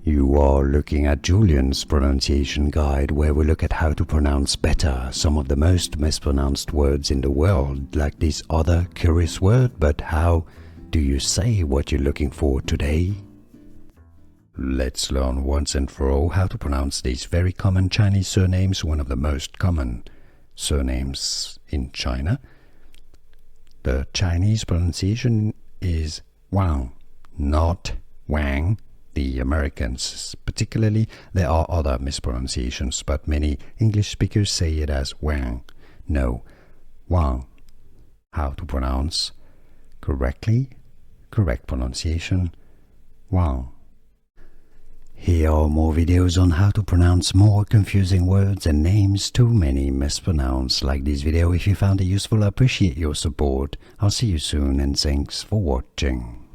You are looking at Julian's pronunciation guide, where we look at how to pronounce better some of the most mispronounced words in the world, like this other curious word. But how do you say what you're looking for today? Let's learn once and for all how to pronounce these very common Chinese surnames, one of the most common surnames in China. The Chinese pronunciation is Wang, not Wang. The Americans particularly, there are other mispronunciations, but many English speakers say it as Wang. No, Wang. How to pronounce correctly? Correct pronunciation, Wang. Here are more videos on how to pronounce more confusing words and names too many mispronounced. Like this video if you found it useful. I appreciate your support. I'll see you soon and thanks for watching.